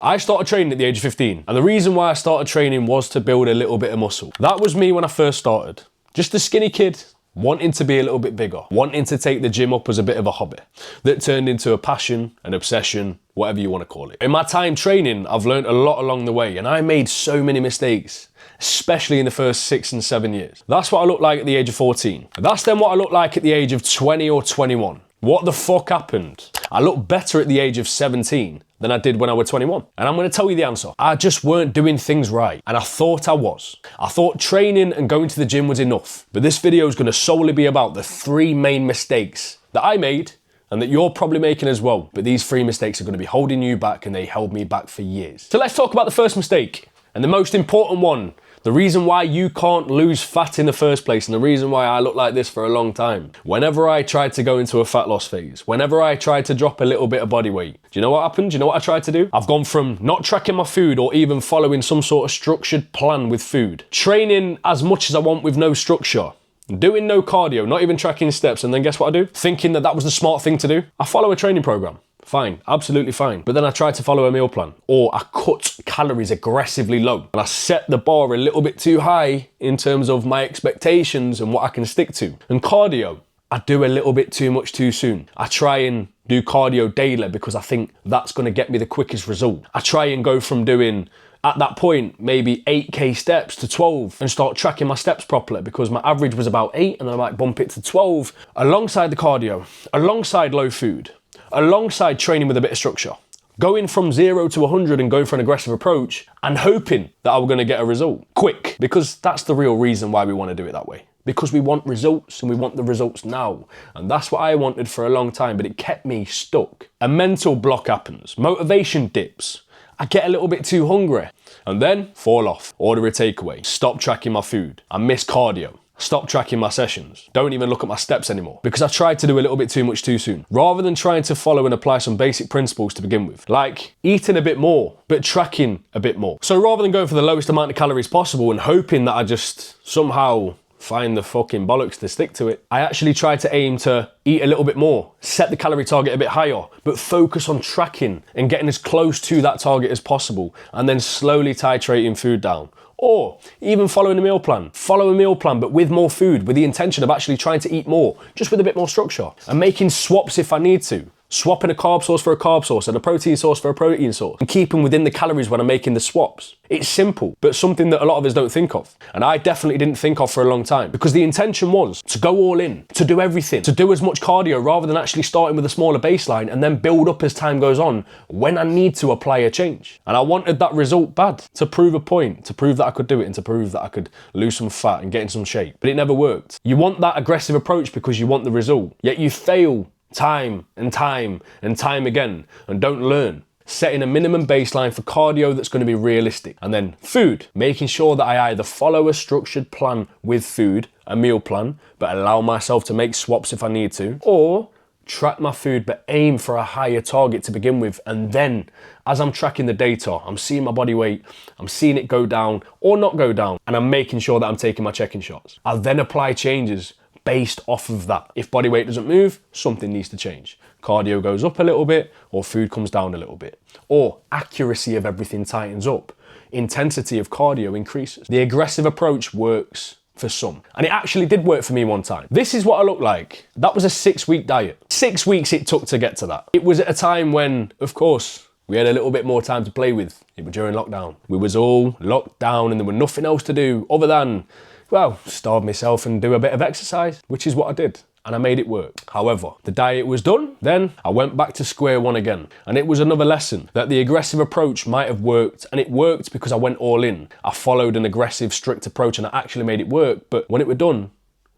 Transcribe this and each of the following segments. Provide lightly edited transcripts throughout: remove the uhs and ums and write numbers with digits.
I started training at the age of 15, and the reason why I started training was to build a little bit of muscle. That was me when I first started. Just a skinny kid, wanting to be a little bit bigger, wanting to take the gym up as a bit of a hobby that turned into a passion, an obsession, whatever you want to call it. In my time training, I've learned a lot along the way, and I made so many mistakes, especially in the first 6 and 7 years. That's what I looked like at the age of 14. That's then what I looked like at the age of 20 or 21. What the fuck happened? I looked better at the age of 17 than I did when I was 21. And I'm going to tell you the answer. I just weren't doing things right. And I thought I was. I thought training and going to the gym was enough. But this video is going to solely be about the 3 main mistakes that I made and that you're probably making as well. But these 3 mistakes are going to be holding you back, and they held me back for years. So let's talk about the first mistake, and the most important one. The reason why you can't lose fat in the first place, and the reason why I look like this for a long time. Whenever I tried to go into a fat loss phase, whenever I tried to drop a little bit of body weight, do you know what happened? Do you know what I tried to do? I've gone from not tracking my food or even following some sort of structured plan with food, training as much as I want with no structure, doing no cardio, not even tracking steps, and then guess what I do? Thinking that that was the smart thing to do. I follow a training program. Fine, absolutely fine. But then I tried to follow a meal plan, or I cut calories aggressively low. And I set the bar a little bit too high in terms of my expectations and what I can stick to. And cardio, I do a little bit too much too soon. I try and do cardio daily because I think that's gonna get me the quickest result. I try and go from doing, at that point, maybe 8K steps to 12 and start tracking my steps properly, because my average was about 8 and I might bump it to 12 alongside the cardio, alongside low food, alongside training with a bit of structure, going from 0 to 100 and going for an aggressive approach and hoping that I was going to get a result quick, because that's the real reason why we want to do it that way, because we want results and we want the results now. And that's what I wanted for a long time, but it kept me stuck. A mental block happens, motivation dips, I get a little bit too hungry and then fall off, order a takeaway, stop tracking my food, I miss cardio. Stop tracking my sessions. Don't even look at my steps anymore, because I tried to do a little bit too much too soon, rather than trying to follow and apply some basic principles to begin with, like eating a bit more, but tracking a bit more. So rather than going for the lowest amount of calories possible and hoping that I just somehow find the fucking bollocks to stick to it, I actually tried to aim to eat a little bit more, set the calorie target a bit higher, but focus on tracking and getting as close to that target as possible, and then slowly titrating food down. Or even following a meal plan. Follow a meal plan, but with more food, with the intention of actually trying to eat more, just with a bit more structure. And making swaps if I need to. Swapping a carb source for a carb source and a protein source for a protein source. And keeping within the calories when I'm making the swaps. It's simple, but something that a lot of us don't think of. And I definitely didn't think of for a long time, because the intention was to go all in, to do everything, to do as much cardio rather than actually starting with a smaller baseline and then build up as time goes on when I need to apply a change. And I wanted that result bad, to prove a point, to prove that I could do it and to prove that I could lose some fat and get in some shape. But it never worked. You want that aggressive approach because you want the result, yet you fail time and time and time again and don't learn. Setting a minimum baseline for cardio that's going to be realistic. And then food, making sure that I either follow a structured plan with food, a meal plan, but allow myself to make swaps if I need to, or track my food but aim for a higher target to begin with. And then as I'm tracking the data, I'm seeing my body weight, I'm seeing it go down or not go down, and I'm making sure that I'm taking my check-in shots. I'll then apply changes based off of that. If body weight doesn't move, something needs to change. Cardio goes up a little bit, or food comes down a little bit. Or accuracy of everything tightens up. Intensity of cardio increases. The aggressive approach works for some. And it actually did work for me one time. This is what I look like. That was a 6-week diet. 6 weeks it took to get to that. It was at a time when, of course, we had a little bit more time to play with. It was during lockdown. We was all locked down and there was nothing else to do other than, well, starve myself and do a bit of exercise, which is what I did. And I made it work. However, the diet was done, then I went back to square one again. And it was another lesson that the aggressive approach might have worked, and it worked because I went all in. I followed an aggressive, strict approach and I actually made it work. But when it was done,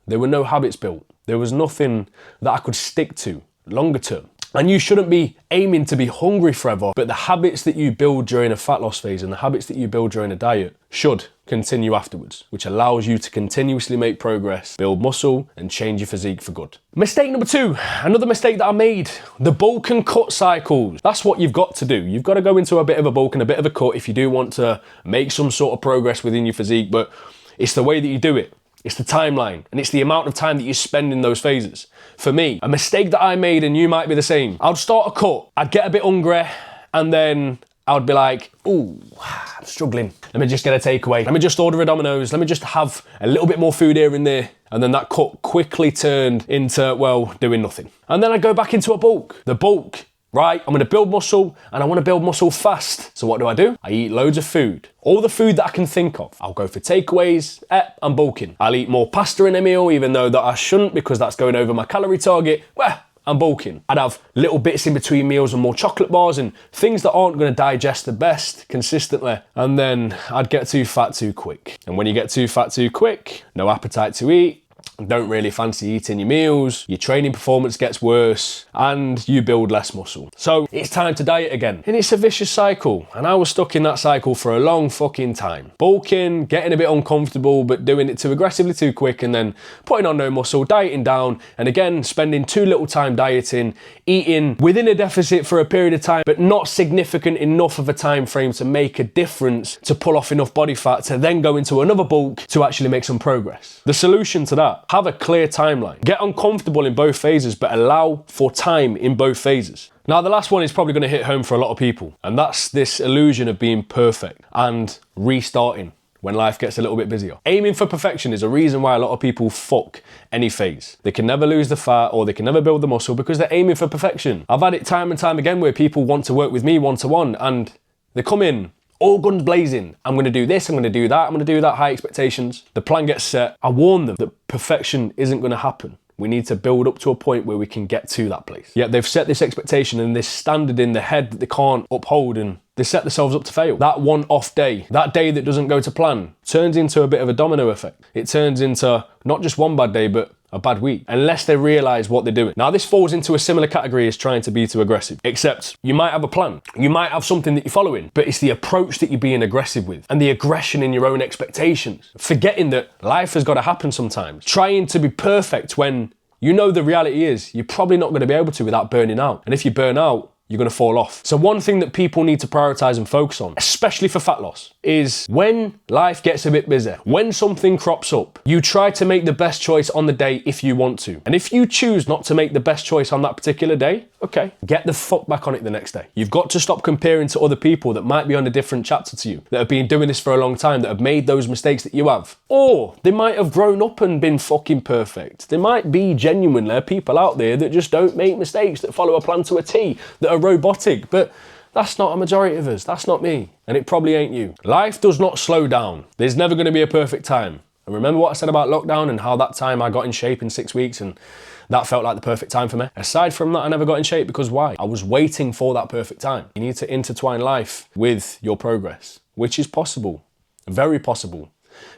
there were no habits built. There was nothing that I could stick to longer term. And you shouldn't be aiming to be hungry forever, but the habits that you build during a fat loss phase and the habits that you build during a diet should continue afterwards, which allows you to continuously make progress, build muscle, and change your physique for good. Mistake number 2, another mistake that I made, the bulk and cut cycles. That's what you've got to do. You've got to go into a bit of a bulk and a bit of a cut if you do want to make some sort of progress within your physique, but it's the way that you do it. It's the timeline, and it's the amount of time that you spend in those phases. For me, a mistake that I made, and you might be the same, I'd start a cut, I'd get a bit hungry, and then I would be like, ooh, I'm struggling. Let me just get a takeaway. Let me just order a Domino's. Let me just have a little bit more food here and there. And then that cut quickly turned into, well, doing nothing. And then I go back into a bulk. The bulk, right? I'm gonna build muscle and I wanna build muscle fast. So what do? I eat loads of food. All the food that I can think of. I'll go for takeaways, I'm bulking. I'll eat more pasta in a meal, even though that I shouldn't because that's going over my calorie target. Well, I'm bulking. I'd have little bits in between meals and more chocolate bars and things that aren't gonna digest the best consistently. And then I'd get too fat too quick. And when you get too fat too quick, no appetite to eat, don't really fancy eating your meals, your training performance gets worse, and you build less muscle. So it's time to diet again. And it's a vicious cycle. And I was stuck in that cycle for a long fucking time. Bulking, getting a bit uncomfortable, but doing it too aggressively too quick, and then putting on no muscle, dieting down, and again, spending too little time dieting, eating within a deficit for a period of time, but not significant enough of a time frame to make a difference to pull off enough body fat to then go into another bulk to actually make some progress. The solution to that, have a clear timeline. Get uncomfortable in both phases, but allow for time in both phases. Now, the last one is probably going to hit home for a lot of people, and that's this illusion of being perfect and restarting when life gets a little bit busier. Aiming for perfection is a reason why a lot of people fuck any phase. They can never lose the fat or they can never build the muscle because they're aiming for perfection. I've had it time and time again where people want to work with me one-to-one and they come in all guns blazing. I'm gonna do this, I'm gonna do that, I'm gonna do that, high expectations. The plan gets set. I warn them that perfection isn't gonna happen. We need to build up to a point where we can get to that place. Yet they've set this expectation and this standard in their head that they can't uphold, and they set themselves up to fail. That one off day, that day that doesn't go to plan, turns into a bit of a domino effect. It turns into not just one bad day, but a bad week, unless they realize what they're doing. Now, this falls into a similar category as trying to be too aggressive, except you might have a plan. You might have something that you're following, but it's the approach that you're being aggressive with and the aggression in your own expectations. Forgetting that life has got to happen sometimes. Trying to be perfect when you know the reality is you're probably not going to be able to without burning out. And if you burn out, you're gonna fall off. So one thing that people need to prioritize and focus on, especially for fat loss, is when life gets a bit busy, when something crops up, you try to make the best choice on the day if you want to. And if you choose not to make the best choice on that particular day, okay, get the fuck back on it the next day. You've got to stop comparing to other people that might be on a different chapter to you, that have been doing this for a long time, that have made those mistakes that you have. Or they might have grown up and been fucking perfect. There might be genuinely people out there that just don't make mistakes, that follow a plan to a T, that are robotic, but that's not a majority of us. That's not me, and it probably ain't you. Life does not slow down. There's never going to be a perfect time. And remember what I said about lockdown and how that time I got in shape in 6 weeks and that felt like the perfect time for me? Aside from that, I never got in shape because why? I was waiting for that perfect time. You need to intertwine life with your progress, which is possible, very possible.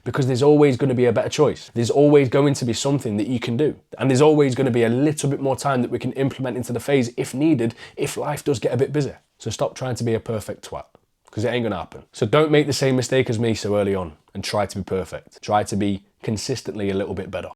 Because there's always going to be a better choice. There's always going to be something that you can do. And there's always going to be a little bit more time that we can implement into the phase if needed, if life does get a bit busy. So stop trying to be a perfect twat, because it ain't going to happen. So don't make the same mistake as me so early on and try to be perfect. Try to be consistently a little bit better.